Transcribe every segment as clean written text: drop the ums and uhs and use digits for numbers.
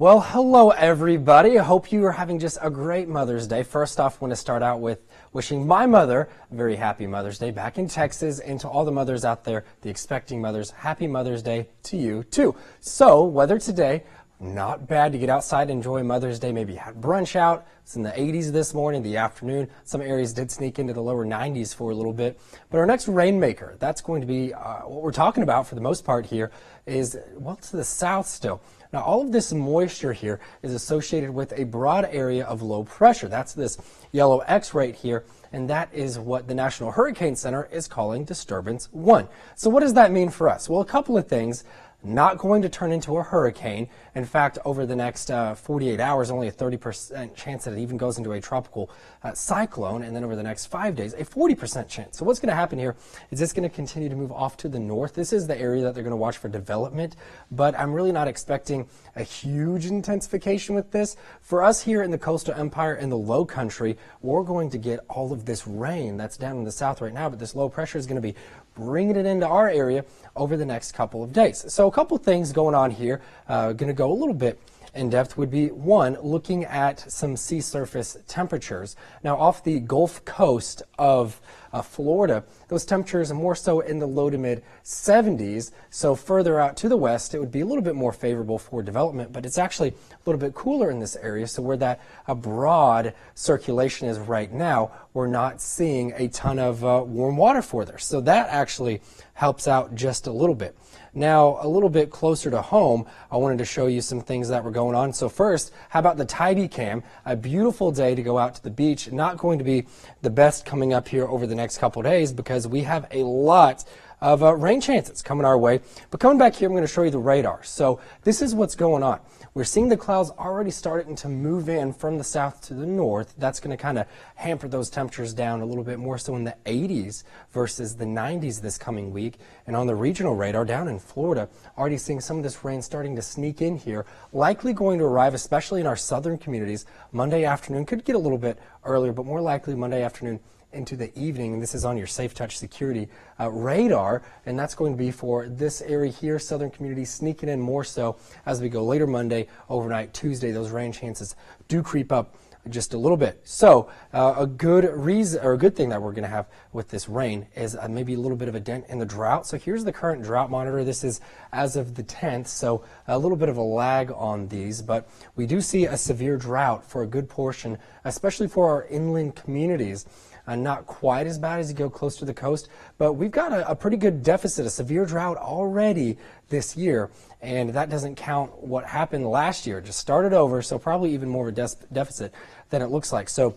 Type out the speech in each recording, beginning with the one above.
Well, hello everybody. I hope you are having just a great Mother's Day. First off, I want to start out with wishing my mother a very happy Mother's Day back in Texas, and to all the mothers out there, the expecting mothers, happy Mother's Day to you too. So, weather today, not bad to get outside and enjoy Mother's Day. Maybe have brunch out. It's in the 80s this morning, the afternoon. Some areas did sneak into the lower 90s for a little bit. But our next rainmaker, that's going to be what we're talking about for the most part here, is well to the south still. Now, all of this moisture here is associated with a broad area of low pressure. That's this yellow X right here, and that is what the National Hurricane Center is calling Disturbance 1. So what does that mean for us? Well, a couple of things. Not going to turn into a hurricane. In fact, over the next 48 hours, only a 30% chance that it even goes into a tropical cyclone, and then over the next 5 days, a 40% chance. So what's going to happen here is it's going to continue to move off to the north. This is the area that they're going to watch for development, but I'm really not expecting a huge intensification with this. For us here in the coastal empire and the low country, we're going to get all of this rain that's down in the south right now, but this low pressure is going to be bringing it into our area over the next couple of days. So a couple things going on here, going to go a little bit in depth would be, one, looking at some sea surface temperatures. Now, off the Gulf Coast of Florida, those temperatures are more so in the low to mid 70s. So further out to the west, it would be a little bit more favorable for development, but it's actually a little bit cooler in this area. So where that broad circulation is right now, we're not seeing a ton of warm water for there. So that actually helps out just a little bit. Now, a little bit closer to home, I wanted to show you some things that were going on. So first, how about the Tybee Cam? A beautiful day to go out to the beach. Not going to be the best coming up here over the next couple of days because we have a lot of rain chances coming our way. But coming back here, I'm going to show you the radar. So this is what's going on. We're seeing the clouds already starting to move in from the south to the north. That's going to kind of hamper those temperatures down a little bit more so in the 80s versus the 90s this coming week. And on the regional radar down in Florida, already seeing some of this rain starting to sneak in here, likely going to arrive, especially in our southern communities, Monday afternoon. Could get a little bit earlier, but more likely Monday afternoon into the evening. And this is on your Safe Touch Security radar, and that's going to be for this area here, southern communities, sneaking in more so as we go later Monday, overnight Tuesday. Those rain chances do creep up just a little bit. So a good reason, or a good thing that we're going to have with this rain is maybe a little bit of a dent in the drought. So here's the current drought monitor. This is as of the 10th, so a little bit of a lag on these, but we do see a severe drought for a good portion, especially for our inland communities. Not quite as bad as you go close to the coast, but we've got a pretty good deficit, a severe drought already this year, and that doesn't count what happened last year. It just started over, so probably even more of a deficit than it looks like. So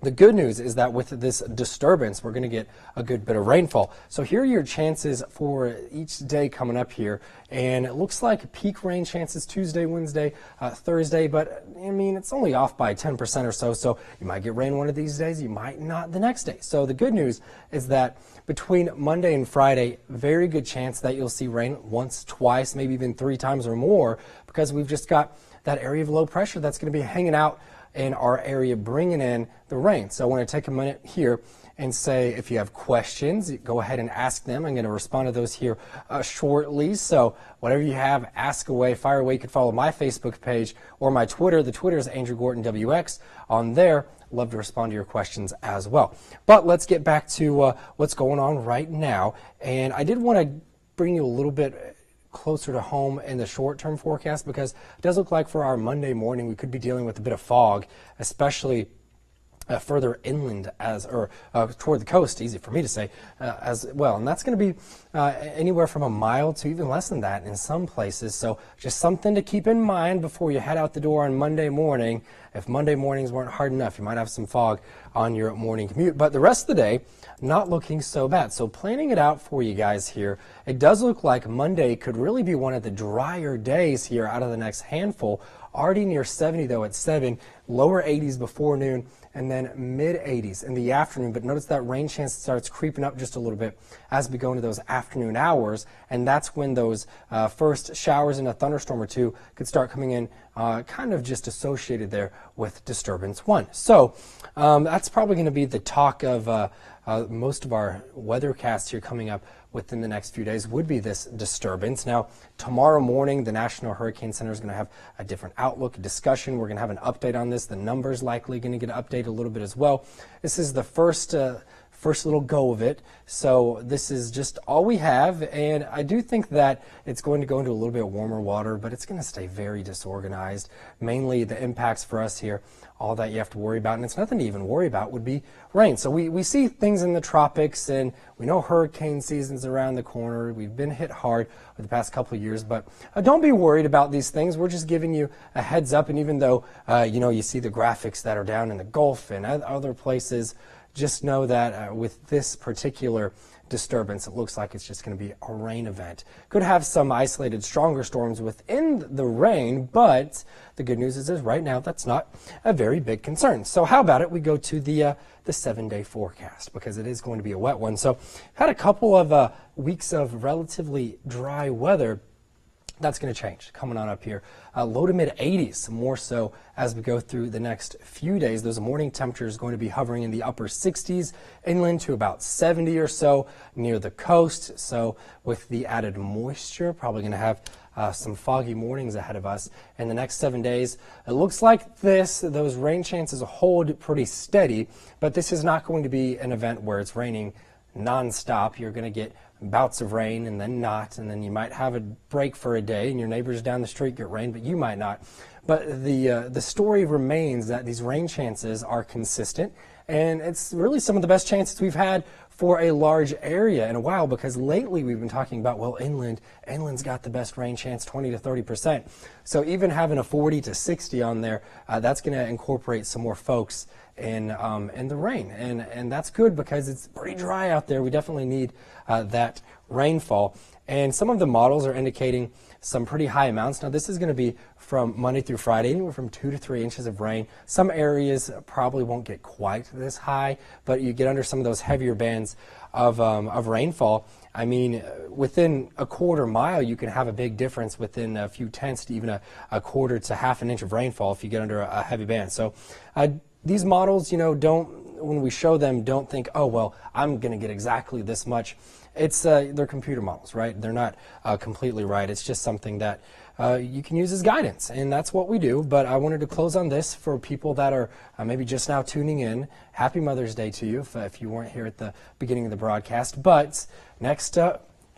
the good news is that with this disturbance, we're going to get a good bit of rainfall. So here are your chances for each day coming up here. And it looks like peak rain chances Tuesday, Wednesday, Thursday. But, I mean, it's only off by 10% or so. So you might get rain one of these days. You might not the next day. So the good news is that between Monday and Friday, very good chance that you'll see rain once, twice, maybe even 3 times or more, because we've just got that area of low pressure that's going to be hanging out in our area, bringing in the rain. So I want to take a minute here and say, if you have questions, go ahead and ask them. I'm going to respond to those here shortly. So whatever you have, ask away, fire away. You can follow my Facebook page or my Twitter. The Twitter is Andrew Gorton WX. On there, love to respond to your questions as well. But let's get back to what's going on right now. And I did want to bring you a little bit closer to home in the short-term forecast, because it does look like for our Monday morning we could be dealing with a bit of fog, especially further inland toward the coast, easy for me to say, as well. And that's going to be anywhere from a mile to even less than that in some places. So just something to keep in mind before you head out the door on Monday morning. If Monday mornings weren't hard enough, you might have some fog on your morning commute. But the rest of the day, not looking so bad. So planning it out for you guys here, it does look like Monday could really be one of the drier days here out of the next handful. Already near 70 though at 7, lower 80s before noon, and then mid 80s in the afternoon. But notice that rain chance starts creeping up just a little bit as we go into those afternoon hours, and that's when those first showers and a thunderstorm or two could start coming in, kind of just associated there with disturbance 1. So that's probably going to be the talk of most of our weathercasts here coming up within the next few days would be this disturbance. Now, tomorrow morning, the National Hurricane Center is going to have a different outlook, a discussion. We're going to have an update on this. The numbers likely going to get updated a little bit as well. This is the first little go of it, so this is just all we have, and I do think that it's going to go into a little bit warmer water, but it's going to stay very disorganized. Mainly the impacts for us here, all that you have to worry about, and it's nothing to even worry about, would be rain. So we see things in the tropics, and we know hurricane season's around the corner. We've been hit hard over the past couple of years, but don't be worried about these things. We're just giving you a heads up, and even though you see the graphics that are down in the Gulf and other places, just know that with this particular disturbance, it looks like it's just going to be a rain event. Could have some isolated stronger storms within the rain, but the good news is right now that's not a very big concern. So how about it? We go to the 7-day forecast, because it is going to be a wet one. So had a couple of weeks of relatively dry weather. That's going to change coming on up here. Low to mid 80s, more so as we go through the next few days. Those morning temperatures going to be hovering in the upper 60s, inland to about 70 or so near the coast. So with the added moisture, probably going to have some foggy mornings ahead of us in the next 7 days. It looks like those rain chances hold pretty steady, but this is not going to be an event where it's raining non-stop. You're going to get bouts of rain and then not, and then you might have a break for a day and your neighbors down the street get rain, but you might not. But the story remains that these rain chances are consistent, and it's really some of the best chances we've had for a large area in a while, because lately we've been talking about, well, inland's got the best rain chance, 20 to 30%. So even having a 40 to 60 on there, that's going to incorporate some more folks in the rain, and that's good because it's pretty dry out there. We definitely need that rainfall, and some of the models are indicating some pretty high amounts. Now this is going to be from Monday through Friday, anywhere from 2 to 3 inches of rain. Some areas probably won't get quite this high, but you get under some of those heavier bands of rainfall. I mean, within a quarter mile, you can have a big difference within a few tenths to even a quarter to half an inch of rainfall if you get under a heavy band. So these models, when we show them, don't think, oh, well, I'm going to get exactly this much. They're computer models, right? They're not completely right. It's just something that you can use as guidance, and that's what we do. But I wanted to close on this for people that are maybe just now tuning in. Happy Mother's Day to you if you weren't here at the beginning of the broadcast. But next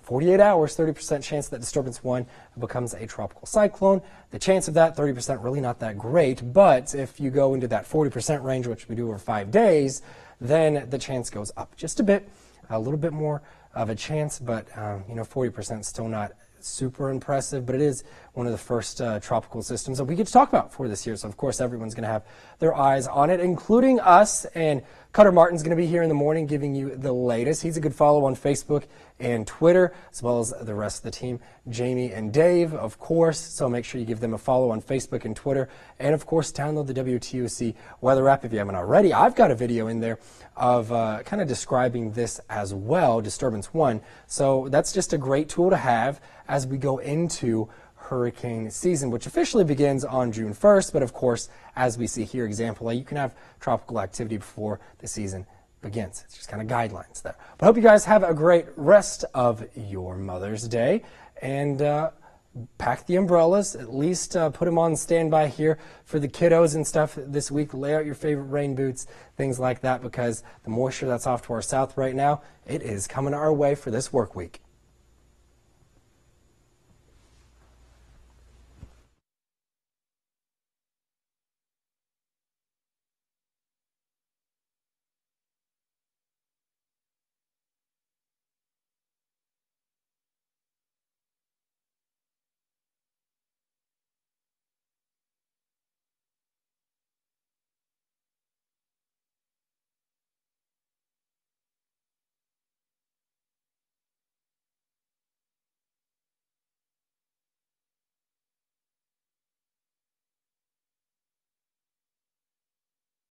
48 hours, 30% chance that disturbance 1 becomes a tropical cyclone. The chance of that, 30%, really not that great. But if you go into that 40% range, which we do over 5 days, then the chance goes up just a bit, a little bit more of a chance. But 40% still not super impressive, but it is one of the first tropical systems that we get to talk about for this year. So of course everyone's going to have their eyes on it, including us. And Cutter Martin's going to be here in the morning giving you the latest. He's a good follow on Facebook and Twitter, as well as the rest of the team, Jamie and Dave, of course. So make sure you give them a follow on Facebook and Twitter. And of course, download the WTOC weather app if you haven't already. I've got a video in there of kind of describing this as well, Disturbance 1. So that's just a great tool to have as we go into hurricane season, which officially begins on June 1st. But of course, as we see here, example A, you can have tropical activity before the season begins. It's just kind of guidelines there. But I hope you guys have a great rest of your Mother's Day, and pack the umbrellas, at least put them on standby here for the kiddos and stuff this week. Lay out your favorite rain boots, things like that, because the moisture that's off to our south right now, it is coming our way for this work week.